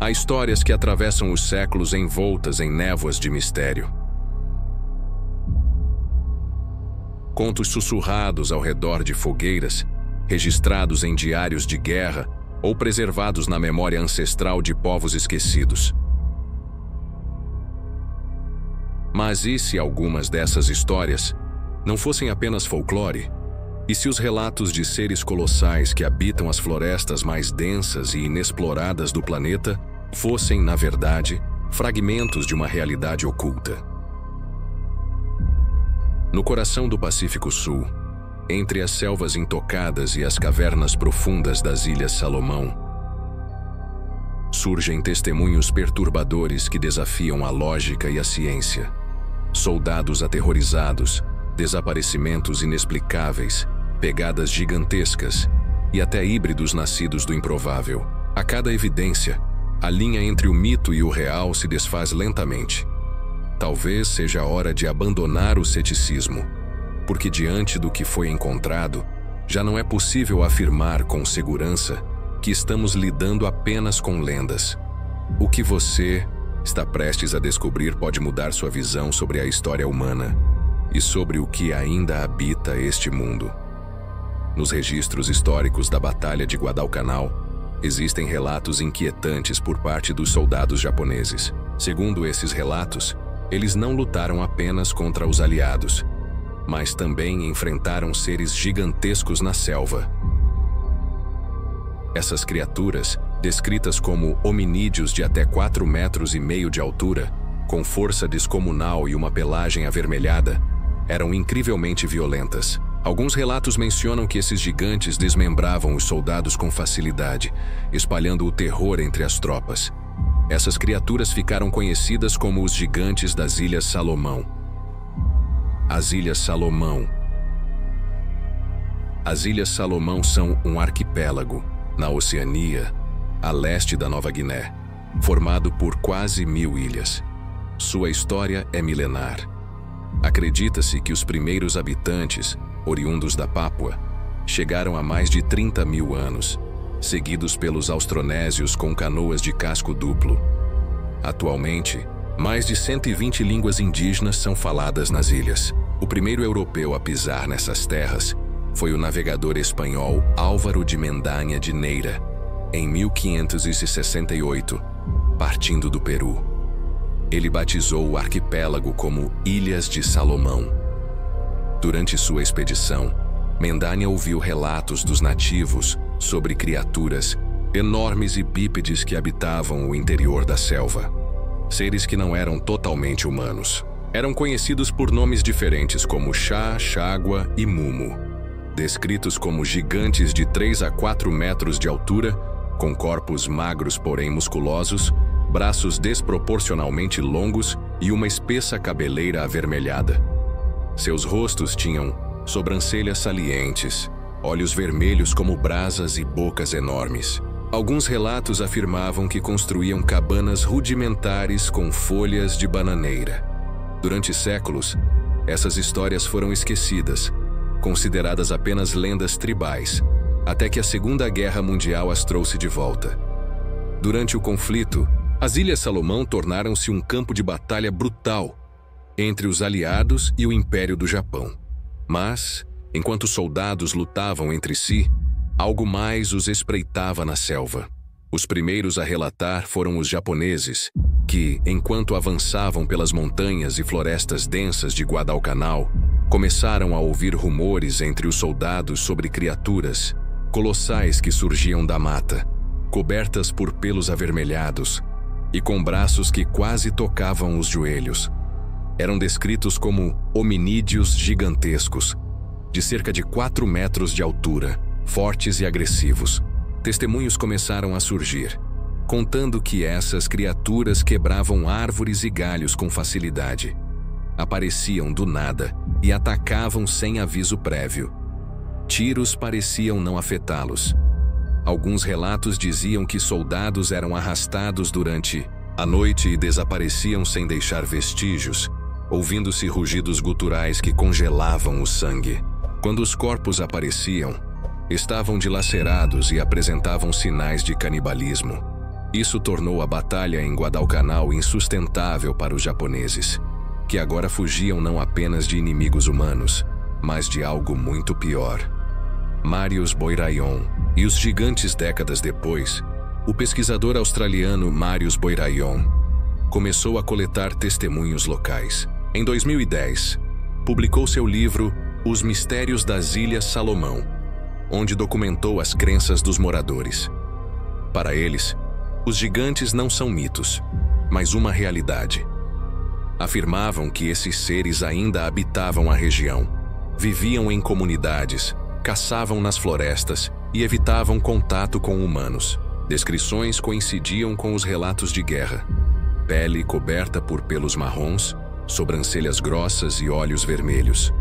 Há histórias que atravessam os séculos envoltas em névoas de mistério. Contos sussurrados ao redor de fogueiras, registrados em diários de guerra ou preservados na memória ancestral de povos esquecidos. Mas e se algumas dessas histórias não fossem apenas folclore? E se os relatos de seres colossais que habitam as florestas mais densas e inexploradas do planeta fossem, na verdade, fragmentos de uma realidade oculta? No coração do Pacífico Sul, entre as selvas intocadas e as cavernas profundas das Ilhas Salomão, surgem testemunhos perturbadores que desafiam a lógica e a ciência. Soldados aterrorizados, desaparecimentos inexplicáveis, pegadas gigantescas e até híbridos nascidos do improvável. A cada evidência, a linha entre o mito e o real se desfaz lentamente. Talvez seja a hora de abandonar o ceticismo, porque diante do que foi encontrado, já não é possível afirmar com segurança que estamos lidando apenas com lendas. O que você está prestes a descobrir pode mudar sua visão sobre a história humana e sobre o que ainda habita este mundo. Nos registros históricos da Batalha de Guadalcanal, existem relatos inquietantes por parte dos soldados japoneses. Segundo esses relatos, eles não lutaram apenas contra os aliados, mas também enfrentaram seres gigantescos na selva. Essas criaturas, descritas como hominídeos de até 4,5 metros de altura, com força descomunal e uma pelagem avermelhada, eram incrivelmente violentas. Alguns relatos mencionam que esses gigantes desmembravam os soldados com facilidade, espalhando o terror entre as tropas. Essas criaturas ficaram conhecidas como os gigantes das Ilhas Salomão. As Ilhas Salomão. As Ilhas Salomão são um arquipélago, na Oceania, a leste da Nova Guiné, formado por quase 1000 ilhas. Sua história é milenar. Acredita-se que os primeiros habitantes, oriundos da Pápua, chegaram há mais de 30.000 anos, seguidos pelos austronésios com canoas de casco duplo. Atualmente, mais de 120 línguas indígenas são faladas nas ilhas. O primeiro europeu a pisar nessas terras foi o navegador espanhol Álvaro de Mendanha de Neira, em 1568, partindo do Peru. Ele batizou o arquipélago como Ilhas de Salomão. Durante sua expedição, Mendanha ouviu relatos dos nativos sobre criaturas enormes e bípedes que habitavam o interior da selva. Seres que não eram totalmente humanos. Eram conhecidos por nomes diferentes como Chá, Chágua e Mumu. Descritos como gigantes de 3 a 4 metros de altura, com corpos magros porém musculosos, braços desproporcionalmente longos e uma espessa cabeleira avermelhada. Seus rostos tinham sobrancelhas salientes, olhos vermelhos como brasas e bocas enormes. Alguns relatos afirmavam que construíam cabanas rudimentares com folhas de bananeira. Durante séculos, essas histórias foram esquecidas, consideradas apenas lendas tribais, até que a Segunda Guerra Mundial as trouxe de volta. Durante o conflito, as Ilhas Salomão tornaram-se um campo de batalha brutal entre os aliados e o Império do Japão. Mas, enquanto os soldados lutavam entre si, algo mais os espreitava na selva. Os primeiros a relatar foram os japoneses, que, enquanto avançavam pelas montanhas e florestas densas de Guadalcanal, começaram a ouvir rumores entre os soldados sobre criaturas colossais que surgiam da mata, cobertas por pelos avermelhados e com braços que quase tocavam os joelhos. Eram descritos como hominídeos gigantescos, de cerca de 4 metros de altura, fortes e agressivos. Testemunhos começaram a surgir, contando que essas criaturas quebravam árvores e galhos com facilidade. Apareciam do nada e atacavam sem aviso prévio. Tiros pareciam não afetá-los. Alguns relatos diziam que soldados eram arrastados durante a noite e desapareciam sem deixar vestígios, ouvindo-se rugidos guturais que congelavam o sangue. Quando os corpos apareciam, estavam dilacerados e apresentavam sinais de canibalismo. Isso tornou a batalha em Guadalcanal insustentável para os japoneses, que agora fugiam não apenas de inimigos humanos, mas de algo muito pior. Marius Boirayon e os gigantes. Décadas depois, o pesquisador australiano Marius Boirayon começou a coletar testemunhos locais. Em 2010, publicou seu livro Os Mistérios das Ilhas Salomão, onde documentou as crenças dos moradores. Para eles, os gigantes não são mitos, mas uma realidade. Afirmavam que esses seres ainda habitavam a região, viviam em comunidades, caçavam nas florestas e evitavam contato com humanos. Descrições coincidiam com os relatos de guerra. Pele coberta por pelos marrons, sobrancelhas grossas e olhos vermelhos.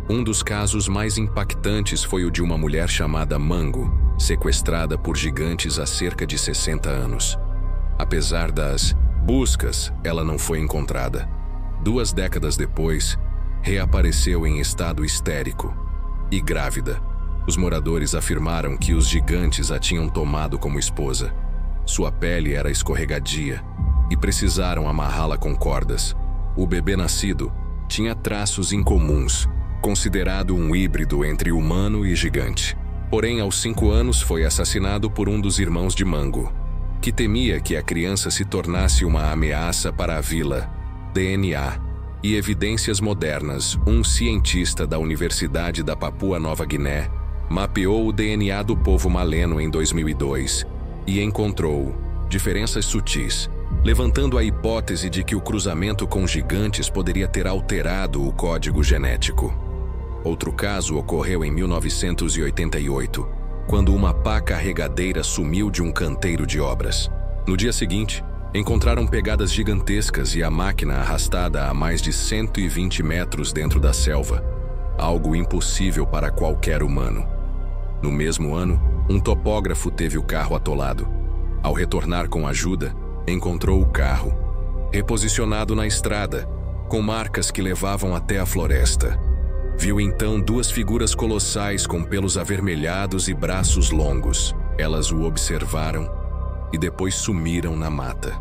Um dos casos mais impactantes foi o de uma mulher chamada Mango, sequestrada por gigantes há cerca de 60 anos. Apesar das buscas, ela não foi encontrada. 2 décadas depois, reapareceu em estado histérico e grávida. Os moradores afirmaram que os gigantes a tinham tomado como esposa. Sua pele era escorregadia e precisaram amarrá-la com cordas. O bebê nascido tinha traços incomuns, considerado um híbrido entre humano e gigante. Porém, aos 5 anos foi assassinado por um dos irmãos de Mango, que temia que a criança se tornasse uma ameaça para a vila. DNA e evidências modernas. Um cientista da Universidade da Papua Nova Guiné mapeou o DNA do povo maleno em 2002 e encontrou diferenças sutis, levantando a hipótese de que o cruzamento com gigantes poderia ter alterado o código genético. Outro caso ocorreu em 1988, quando uma pá carregadeira sumiu de um canteiro de obras. No dia seguinte, encontraram pegadas gigantescas e a máquina arrastada a mais de 120 metros dentro da selva, algo impossível para qualquer humano. No mesmo ano, um topógrafo teve o carro atolado. Ao retornar com ajuda, encontrou o carro, reposicionado na estrada, com marcas que levavam até a floresta. Viu então 2 figuras colossais com pelos avermelhados e braços longos. Elas o observaram e depois sumiram na mata.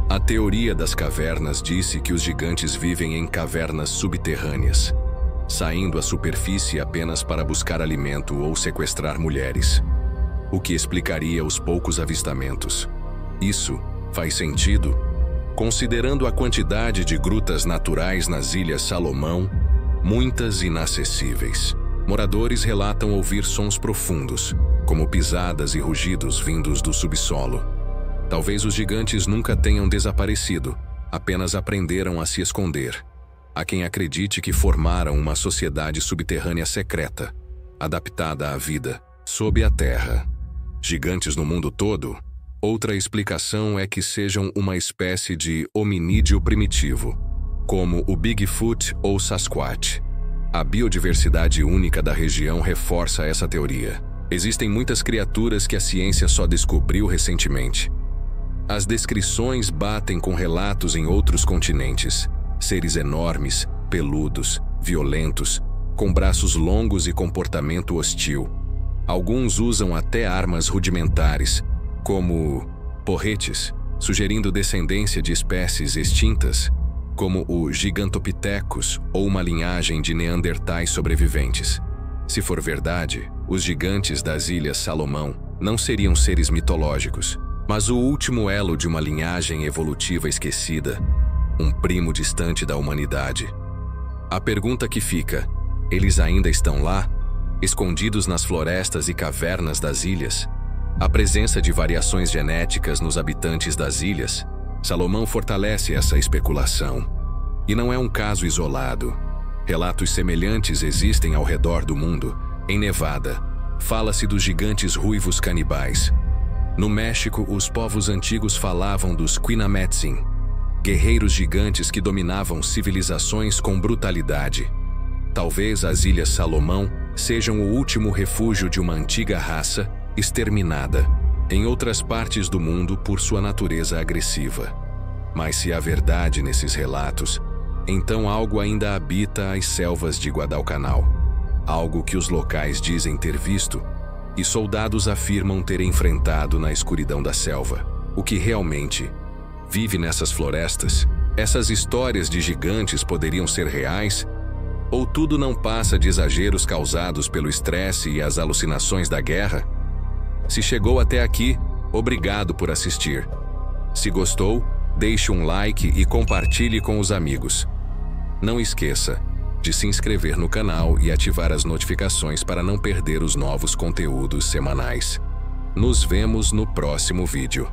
A teoria das cavernas disse que os gigantes vivem em cavernas subterrâneas, saindo à superfície apenas para buscar alimento ou sequestrar mulheres, o que explicaria os poucos avistamentos. Isso faz sentido, considerando a quantidade de grutas naturais nas Ilhas Salomão, muitas inacessíveis. Moradores relatam ouvir sons profundos, como pisadas e rugidos vindos do subsolo. Talvez os gigantes nunca tenham desaparecido, apenas aprenderam a se esconder. Há quem acredite que formaram uma sociedade subterrânea secreta, adaptada à vida sob a terra. Gigantes no mundo todo? Outra explicação é que sejam uma espécie de hominídeo primitivo, como o Bigfoot ou Sasquatch. A biodiversidade única da região reforça essa teoria. Existem muitas criaturas que a ciência só descobriu recentemente. As descrições batem com relatos em outros continentes. Seres enormes, peludos, violentos, com braços longos e comportamento hostil. Alguns usam até armas rudimentares, como porretes, sugerindo descendência de espécies extintas, como o Gigantopithecus ou uma linhagem de neandertais sobreviventes. Se for verdade, os gigantes das Ilhas Salomão não seriam seres mitológicos, mas o último elo de uma linhagem evolutiva esquecida, um primo distante da humanidade. A pergunta que fica: eles ainda estão lá, escondidos nas florestas e cavernas das ilhas? A presença de variações genéticas nos habitantes das ilhas, Salomão fortalece essa especulação. E não é um caso isolado. Relatos semelhantes existem ao redor do mundo. Em Nevada, fala-se dos gigantes ruivos canibais. No México, os povos antigos falavam dos Quinametzin, guerreiros gigantes que dominavam civilizações com brutalidade. Talvez as Ilhas Salomão sejam o último refúgio de uma antiga raça exterminada em outras partes do mundo por sua natureza agressiva. Mas se há verdade nesses relatos, então algo ainda habita as selvas de Guadalcanal. Algo que os locais dizem ter visto e soldados afirmam ter enfrentado na escuridão da selva. o que realmente vive nessas florestas? Essas histórias de gigantes poderiam ser reais? Ou tudo não passa de exageros causados pelo estresse e as alucinações da guerra? Se chegou até aqui, obrigado por assistir. Se gostou, deixe um like e compartilhe com os amigos. Não esqueça de se inscrever no canal e ativar as notificações para não perder os novos conteúdos semanais. Nos vemos no próximo vídeo.